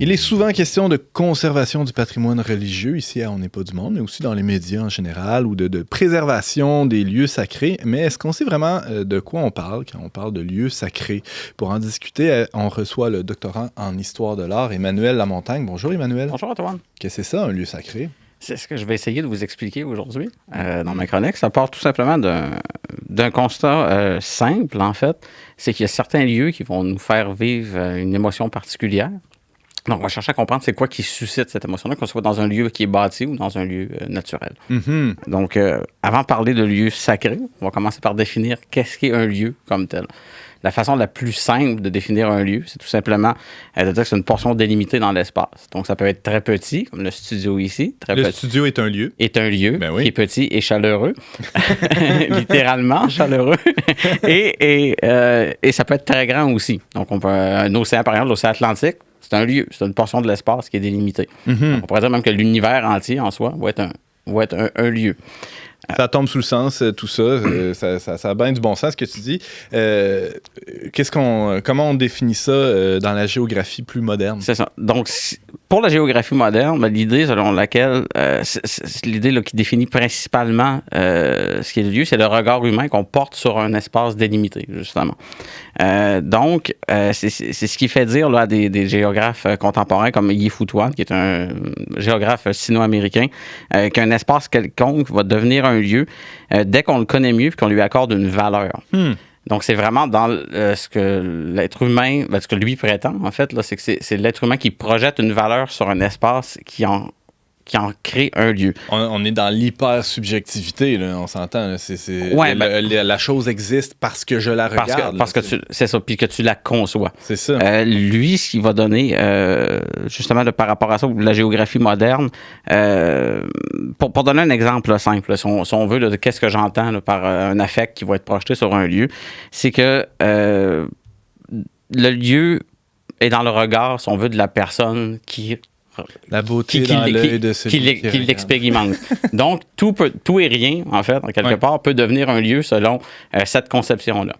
Il est souvent question de conservation du patrimoine religieux ici à On n'est pas du monde, mais aussi dans les médias en général, ou de préservation des lieux sacrés. Mais est-ce qu'on sait vraiment de quoi on parle quand on parle de lieux sacrés? Pour en discuter, on reçoit le doctorant en histoire de l'art, Emmanuel Lamontagne. Bonjour Emmanuel. Bonjour Antoine. Qu'est-ce que c'est ça, un lieu sacré? C'est ce que je vais essayer de vous expliquer aujourd'hui dans ma chronique. Ça part tout simplement d'un constat simple, en fait. C'est qu'il y a certains lieux qui vont nous faire vivre une émotion particulière. Donc, on va chercher à comprendre c'est quoi qui suscite cette émotion-là, qu'on soit dans un lieu qui est bâti ou dans un lieu naturel. Mm-hmm. Donc, avant de parler de lieu sacré, on va commencer par définir qu'est-ce qu'est un lieu comme tel. La façon la plus simple de définir un lieu, c'est tout simplement de dire que c'est une portion délimitée dans l'espace. Donc, ça peut être très petit, comme le studio ici. Le studio est un lieu. Est un lieu ben oui. qui est petit et chaleureux. Littéralement chaleureux. et ça peut être très grand aussi. Donc, on peut un océan, par exemple, l'océan Atlantique, c'est un lieu. C'est une portion de l'espace qui est délimitée. Mm-hmm. Donc, on pourrait dire même que l'univers entier, en soi, va être un lieu. Ça tombe sous le sens, tout ça. Ça a bien du bon sens, ce que tu dis. Comment on définit ça dans la géographie plus moderne? C'est ça. Donc, pour la géographie moderne, l'idée selon laquelle, c'est l'idée là, qui définit principalement ce qui est le lieu, c'est le regard humain qu'on porte sur un espace délimité, justement. Donc, c'est ce qui fait dire là, à des géographes contemporains comme Yi Futuan, qui est un géographe sino-américain, qu'un espace quelconque va devenir un lieu dès qu'on le connaît mieux et qu'on lui accorde une valeur. Donc, c'est vraiment dans ce que l'être humain, ce que lui prétend, en fait, là, c'est que c'est l'être humain qui projette une valeur sur un espace qui en crée un lieu. On est dans l'hyper-subjectivité, là, on s'entend. Ouais, la chose existe parce que je la regarde. C'est ça, puis que tu la conçois. C'est ça. Lui, ce qu'il va donner, justement, par rapport à ça, la géographie moderne, pour donner un exemple là, simple, si on veut, de qu'est-ce que j'entends là, par un affect qui va être projeté sur un lieu, c'est que le lieu est dans le regard, si on veut, de la personne qui... La beauté dans l'œil de celui qui l'expérimente. Donc, tout et rien, en fait, en quelque part, peut devenir un lieu selon cette conception-là.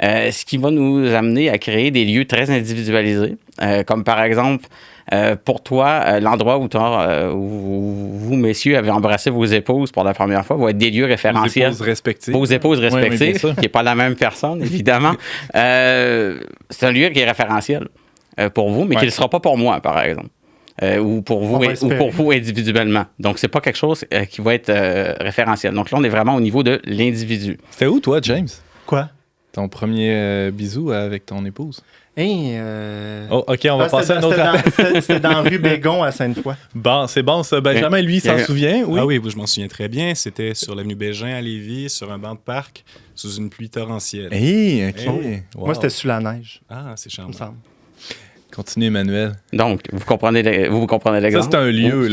Ce qui va nous amener à créer des lieux très individualisés, comme par exemple, pour toi, l'endroit où vous, messieurs, avez embrassé vos épouses pour la première fois, va être des lieux référentiels. Vos épouses respectives. Qui n'est pas la même personne, évidemment. C'est un lieu qui est référentiel pour vous, mais qui ne le sera pas pour moi, par exemple. Ou pour vous individuellement. Donc, c'est pas quelque chose qui va être référentiel. Donc là, on est vraiment au niveau de l'individu. C'était où, toi, James? Quoi? Ton premier bisou avec ton épouse? Oh, OK, on va passer à un autre appel. C'était dans rue Bégon à Sainte-Foy. Bon, c'est bon, ça. Benjamin, lui, s'en souvient, oui? Ah oui, je m'en souviens très bien. C'était sur l'avenue Bégin à Lévis, sur un banc de parc, sous une pluie torrentielle. OK. Hey. Wow. Moi, c'était sous la neige. Ah, c'est charmant. Continue, Emmanuel. Donc, vous comprenez l'exemple. Ça, c'est un lieu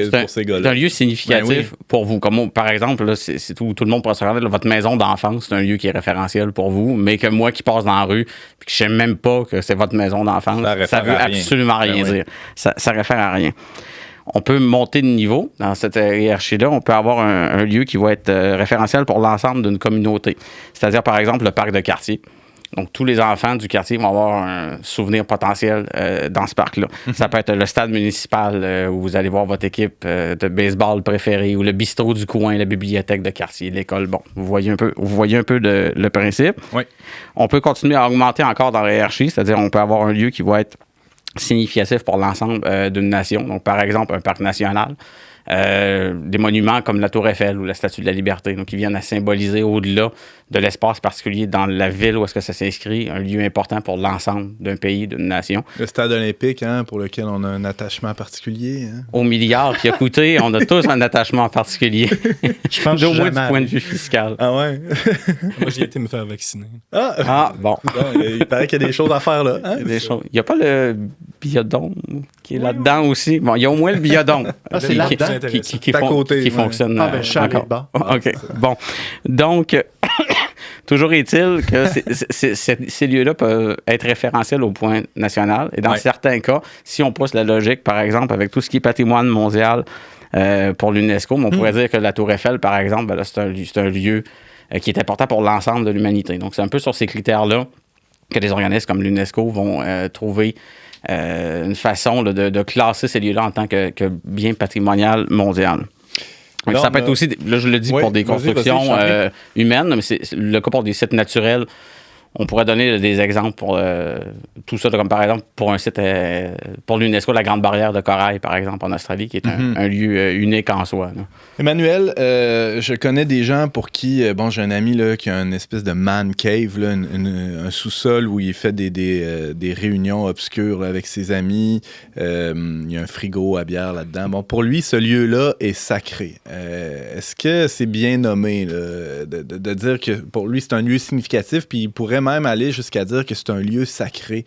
pour ces gars-là. C'est un lieu significatif pour vous. Comme, par exemple, là, c'est tout le monde pourra se regarder. Votre maison d'enfance, c'est un lieu qui est référentiel pour vous, mais que moi qui passe dans la rue, puis que je ne sais même pas que c'est votre maison d'enfance, ça veut absolument rien dire. Ça réfère à rien. On peut monter de niveau dans cette hiérarchie-là. On peut avoir un lieu qui va être référentiel pour l'ensemble d'une communauté. C'est-à-dire, par exemple, le parc de quartier. Donc, tous les enfants du quartier vont avoir un souvenir potentiel dans ce parc-là. Ça peut être le stade municipal où vous allez voir votre équipe de baseball préférée, ou le bistrot du coin, la bibliothèque de quartier, l'école. Bon, vous voyez un peu le principe. Oui. On peut continuer à augmenter encore dans la hiérarchie, c'est-à-dire on peut avoir un lieu qui va être significatif pour l'ensemble d'une nation. Donc, par exemple, un parc national. Des monuments comme la Tour Eiffel ou la Statue de la Liberté, donc qui viennent à symboliser au-delà de l'espace particulier dans la ville où est-ce que ça s'inscrit, un lieu important pour l'ensemble d'un pays, d'une nation. Le stade olympique, pour lequel on a un attachement particulier. Au milliard qui a coûté, on a tous un attachement particulier. Je pense au moins du point de vue fiscal. Ah ouais? Moi, j'y ai été me faire vacciner. Ah bon. Il paraît qu'il y a des choses à faire là. Il n'y a pas le biodôme qui est là-dedans aussi. Bon, il y a au moins le biodôme. C'est là-dedans? Qui fonctionne je suis encore. OK. Bon. Donc, toujours est-il que ces lieux-là peuvent être référentiels au point national. Et dans certains cas, si on pousse la logique, par exemple, avec tout ce qui est patrimoine mondial pour l'UNESCO, on pourrait dire que la Tour Eiffel, par exemple, c'est un lieu qui est important pour l'ensemble de l'humanité. Donc, c'est un peu sur ces critères-là que des organismes comme l'UNESCO vont trouver une façon là, de classer ces lieux-là en tant que bien patrimonial mondial. Alors, ça peut être aussi, là je le dis pour des constructions humaines, mais c'est le cas pour des sites naturels. On pourrait donner des exemples pour tout ça, comme par exemple pour un site, pour l'UNESCO, la Grande Barrière de Corail, par exemple, en Australie, qui est un lieu unique en soi. Là. Emmanuel, je connais des gens pour qui, j'ai un ami là, qui a une espèce de man cave, là, un sous-sol où il fait des réunions obscures là, avec ses amis. Il y a un frigo à bière là-dedans. Bon, pour lui, ce lieu-là est sacré. Est-ce que c'est bien nommé là, de dire que pour lui, c'est un lieu significatif, puis il pourrait même aller jusqu'à dire que c'est un lieu sacré.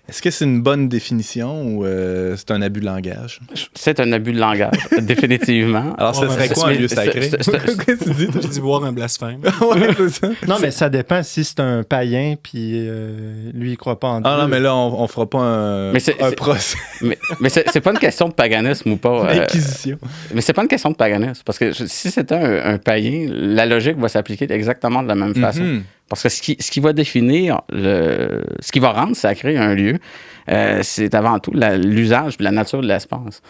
Est-ce que c'est une bonne définition ou c'est un abus de langage? C'est un abus de langage, définitivement. Alors, ce serait quoi un lieu sacré? Je dis boire un blasphème. Ouais, c'est ça. Non, mais ça dépend si c'est un païen, puis lui, il croit pas en Dieu. Ah non, mais là, on fera pas un procès. Mais c'est pas une question de paganisme ou pas. Inquisition. Mais c'est pas une question de paganisme. Parce que si c'était un païen, la logique va s'appliquer exactement de la même façon. Parce que ce qui va définir, ce qui va rendre sacré un lieu, c'est avant tout l'usage et la nature de l'espace.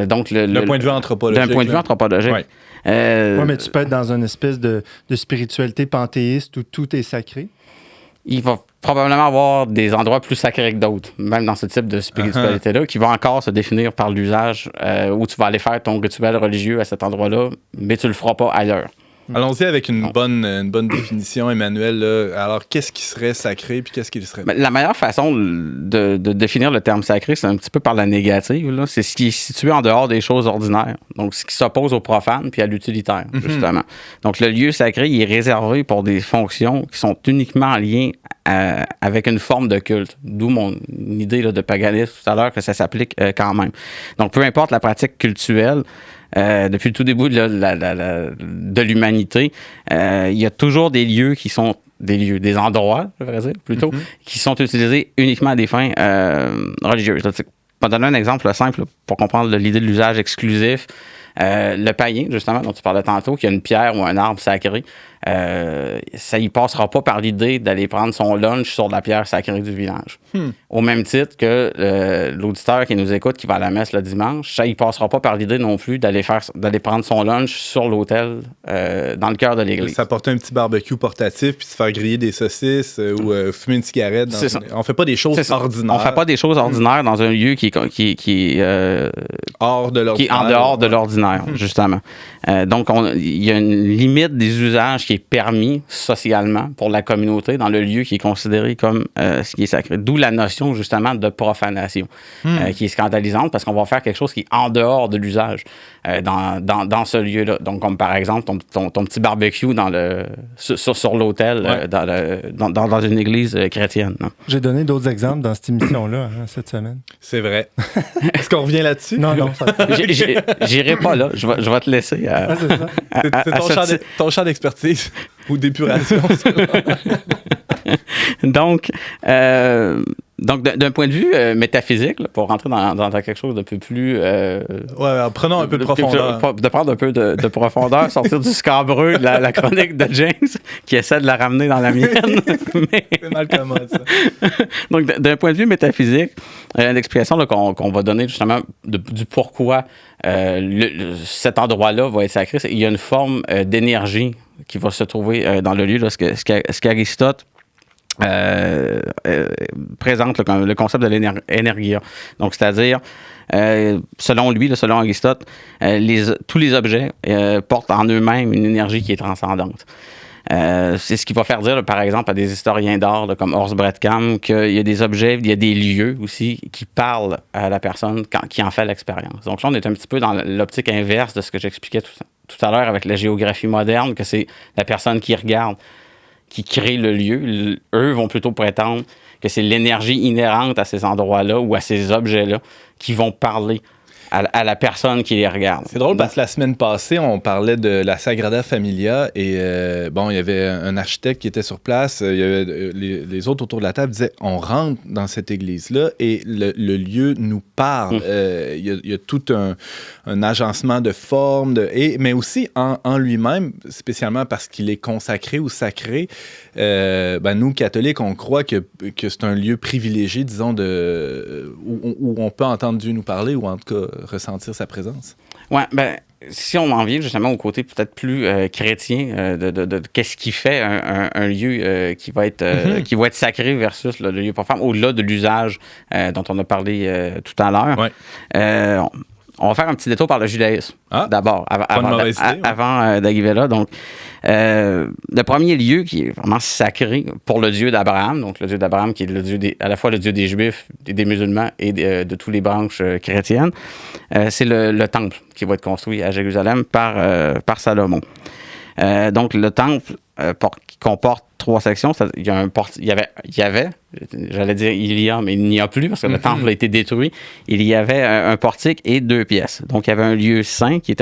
Donc le point de vue anthropologique. D'un point de vue anthropologique. Ouais. Oui, mais tu peux être dans une espèce de spiritualité panthéiste où tout est sacré. Il va probablement avoir des endroits plus sacrés que d'autres, même dans ce type de spiritualité-là, qui va encore se définir par l'usage où tu vas aller faire ton rituel religieux à cet endroit-là, mais tu le feras pas ailleurs. Allons-y avec une bonne définition, Emmanuel. Là. Alors, qu'est-ce qui serait sacré puis qu'est-ce qui serait... La meilleure façon de définir le terme sacré, c'est un petit peu par la négative. Là. C'est ce qui est situé en dehors des choses ordinaires. Donc, ce qui s'oppose au profane puis à l'utilitaire, justement. Donc, le lieu sacré, il est réservé pour des fonctions qui sont uniquement en lien avec une forme de culte. D'où mon idée là, de paganisme tout à l'heure, que ça s'applique quand même. Donc, peu importe la pratique cultuelle, depuis le tout début de l'humanité, il y a toujours des lieux qui sont des endroits, je devrais dire, plutôt, qui sont utilisés uniquement à des fins religieuses. Je vais donner un exemple simple pour comprendre l'idée de l'usage exclusif. Le païen, justement, dont tu parlais tantôt, qui a une pierre ou un arbre sacré, ça y passera pas par l'idée d'aller prendre son lunch sur la pierre sacrée du village. Au même titre que l'auditeur qui nous écoute, qui va à la messe le dimanche, ça y passera pas par l'idée non plus d'aller prendre son lunch sur l'autel dans le cœur de l'église. S'apporter un petit barbecue portatif puis se faire griller des saucisses ou fumer une cigarette. On fait pas des choses ordinaires. On fait pas des choses ordinaires dans un lieu qui est hors de l'ordinaire. Qui est en dehors de l'ordinaire, justement. Donc, il y a une limite des usages qui est permis socialement pour la communauté dans le lieu qui est considéré comme ce qui est sacré. D'où la notion, justement, de profanation, qui est scandalisante parce qu'on va faire quelque chose qui est en dehors de l'usage dans ce lieu-là. Donc, comme par exemple, ton petit barbecue sur l'autel dans une église chrétienne. Non? J'ai donné d'autres exemples dans cette émission-là cette semaine. C'est vrai. Est-ce qu'on revient là-dessus? Non. J'irai pas là. Je vais te laisser. C'est ton champ d'expertise ou d'épuration. Donc, d'un point de vue métaphysique, là, pour rentrer dans quelque chose de peu plus... prenons un peu de profondeur. De prendre un peu de profondeur, sortir du scabreux de la chronique de James, qui essaie de la ramener dans la mienne. C'est mal commode, ça. Donc, d'un point de vue métaphysique, une explication là, qu'on va donner justement du pourquoi cet endroit-là va être sacré, il y a une forme d'énergie qui va se trouver dans le lieu, là, ce qu'Aristote présente le concept de l'énergia. Donc, c'est-à-dire, selon lui, selon Aristote, tous les objets portent en eux-mêmes une énergie qui est transcendante. C'est ce qui va faire dire, par exemple, à des historiens d'art là, comme Horst Bredkamp qu'il y a des objets, il y a des lieux aussi qui parlent à la personne qui en fait l'expérience. Donc là, on est un petit peu dans l'optique inverse de ce que j'expliquais tout à l'heure avec la géographie moderne, que c'est la personne qui regarde, qui crée le lieu. Eux vont plutôt prétendre que c'est l'énergie inhérente à ces endroits-là ou à ces objets-là qui vont parler à la personne qui les regarde. C'est drôle parce que la semaine passée, on parlait de la Sagrada Familia et il y avait un architecte qui était sur place. Il y avait, les autres autour de la table disaient on rentre dans cette église-là et le lieu nous parle. Il y a tout un agencement de formes, mais aussi en lui-même, spécialement parce qu'il est consacré ou sacré. nous, catholiques, on croit que c'est un lieu privilégié, disons, où on peut entendre Dieu nous parler ou en tout cas ressentir sa présence. Oui, si on en vient justement au côté peut-être plus chrétien de qu'est-ce qui fait un lieu qui va être sacré versus le lieu profane, au-delà de l'usage dont on a parlé tout à l'heure. Ouais. On va faire un petit détour par le judaïsme, d'abord, avant d'arriver là. Donc, le premier lieu qui est vraiment sacré pour le Dieu d'Abraham, donc le Dieu d'Abraham qui est le Dieu à la fois le Dieu des Juifs, des musulmans et de toutes les branches chrétiennes, c'est le temple qui va être construit à Jérusalem par Salomon. Donc, le temple qui comporte 3 sections. Il y avait, j'allais dire il y a, mais il n'y a plus parce que le temple a été détruit. Il y avait un portique et 2 pièces. Donc, il y avait un lieu saint qui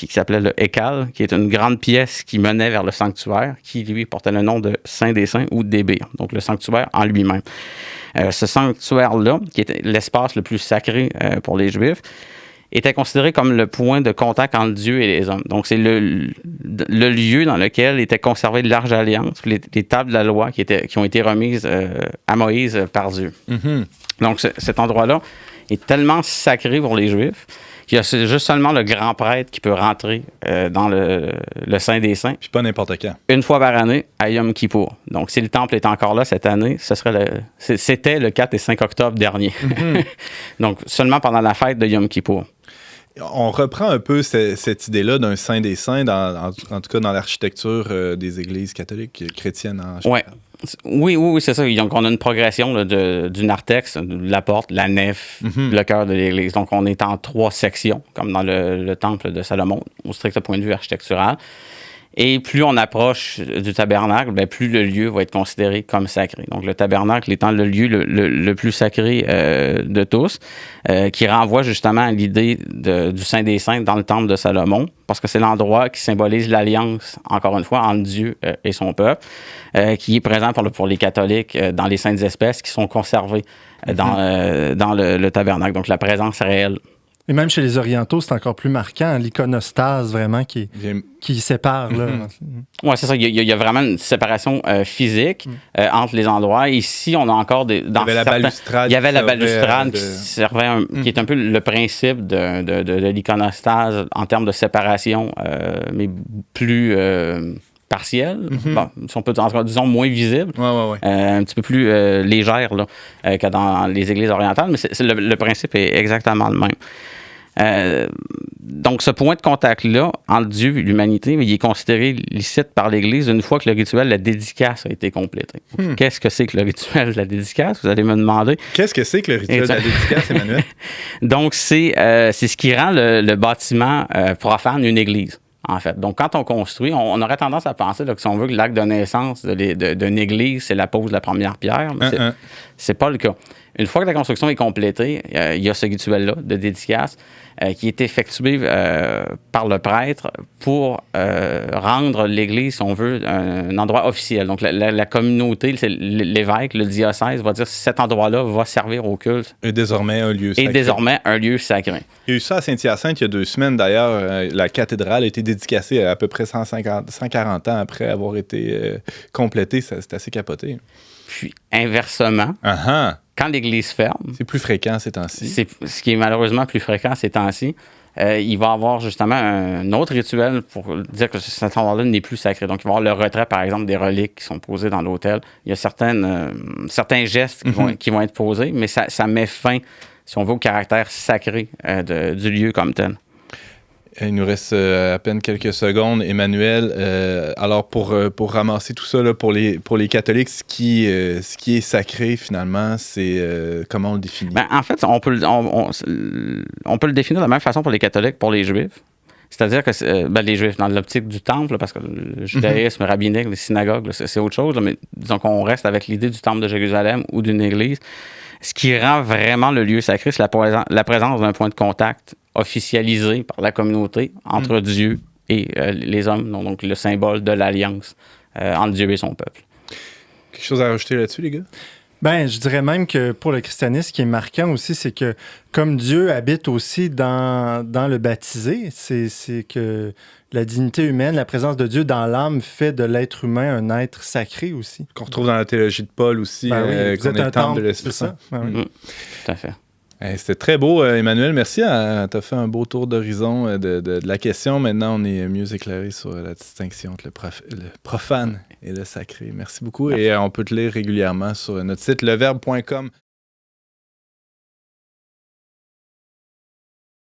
s'appelait le Hékal, qui est une grande pièce qui menait vers le sanctuaire, qui, lui, portait le nom de Saint des Saints ou d'Ébir, donc le sanctuaire en lui-même. Ce sanctuaire-là, qui était l'espace le plus sacré pour les Juifs, était considéré comme le point de contact entre Dieu et les hommes. Donc, c'est le lieu dans lequel était conservée l'Arche d'Alliance, les tables de la loi qui ont été remises à Moïse par Dieu. Mm-hmm. Donc, cet endroit-là est tellement sacré pour les Juifs qu'il y a juste seulement le grand prêtre qui peut rentrer dans le Saint des Saints. Puis pas n'importe quand. Une fois par année, à Yom Kippour. Donc, si le temple est encore là cette année, c'était le 4 et 5 octobre dernier. Mm-hmm. Donc, seulement pendant la fête de Yom Kippour. On reprend un peu cette idée-là d'un Saint des Saints, en tout cas dans l'architecture des églises catholiques chrétiennes en général. Oui, c'est ça. Donc, on a une progression là, du narthex, la porte, la nef, le cœur de l'église. Donc, on est en 3 sections, comme dans le temple de Salomon, au strict point de vue architectural. Et plus on approche du tabernacle, plus le lieu va être considéré comme sacré. Donc, le tabernacle étant le lieu le plus sacré de tous, qui renvoie justement à l'idée du Saint des Saints dans le temple de Salomon, parce que c'est l'endroit qui symbolise l'alliance, encore une fois, entre Dieu et son peuple, qui est présent pour les catholiques dans les saintes espèces qui sont conservées dans le tabernacle. Donc, la présence réelle. Et même chez les orientaux, c'est encore plus marquant, l'iconostase vraiment qui sépare. Oui, c'est ça. Il y a vraiment une séparation physique entre les endroits. Ici, on a encore il y avait la balustrade qui servait, qui est un peu le principe de l'iconostase en termes de séparation, mais plus partielle, si on peut dire, disons, moins visible, un petit peu plus légère là, que dans les églises orientales, mais le principe est exactement le même. Donc, ce point de contact-là, entre Dieu et l'humanité, il est considéré licite par l'Église une fois que le rituel de la dédicace a été complété. Qu'est-ce que c'est que le rituel de la dédicace? Vous allez me demander. Qu'est-ce que c'est que le rituel de la dédicace, Emmanuel? Donc, c'est ce qui rend le bâtiment profane une église. En fait. Donc, quand on construit, on aurait tendance à penser là, que si on veut que l'acte de naissance d'une église, c'est la pose de la première pierre, mais c'est pas le cas. Une fois que la construction est complétée, il y a ce rituel-là de dédicace qui est effectué par le prêtre pour rendre l'église, si on veut, un endroit officiel. Donc, la communauté, l'évêque, le diocèse va dire que cet endroit-là va servir au culte. Et désormais un lieu sacré. Et désormais un lieu sacré. Il y a eu ça à Saint-Hyacinthe il y a 2 semaines. D'ailleurs, la cathédrale a été dédicacée à peu près 140 ans après avoir été complétée. C'est assez capoté. Puis, inversement, quand l'église ferme... C'est plus fréquent ces temps-ci. Ce qui est malheureusement plus fréquent ces temps-ci. Il va y avoir justement un autre rituel pour dire que cet endroit-là n'est plus sacré. Donc, il va y avoir le retrait, par exemple, des reliques qui sont posées dans l'autel. Il y a certains gestes qui vont être posés, mais ça met fin, si on veut, au caractère sacré du lieu comme tel. Il nous reste à peine quelques secondes, Emmanuel. Alors, pour ramasser tout ça, là, pour les catholiques, ce qui est sacré, finalement, c'est comment on le définit? En fait, on peut le définir de la même façon pour les catholiques, pour les juifs. C'est-à-dire que les juifs, dans l'optique du temple, là, parce que le judaïsme rabbinique, les synagogues, là, c'est autre chose, là, mais disons qu'on reste avec l'idée du temple de Jérusalem ou d'une église. Ce qui rend vraiment le lieu sacré, c'est la présence d'un point de contact officialisé par la communauté entre Dieu et les hommes, donc le symbole de l'alliance entre Dieu et son peuple. Quelque chose à rajouter là-dessus, les gars? Ben, je dirais même que pour le christianisme, ce qui est marquant aussi, c'est que comme Dieu habite aussi dans le baptisé, c'est que la dignité humaine, la présence de Dieu dans l'âme fait de l'être humain un être sacré aussi. Qu'on retrouve dans la théologie de Paul aussi, qu'on est un temple de l'Esprit Saint. Tout à fait. C'était très beau, Emmanuel. Merci. Tu as fait un beau tour d'horizon de la question. Maintenant, on est mieux éclairé sur la distinction entre le profane et le sacré. Merci beaucoup. Merci. Et on peut te lire régulièrement sur notre site leverbe.com.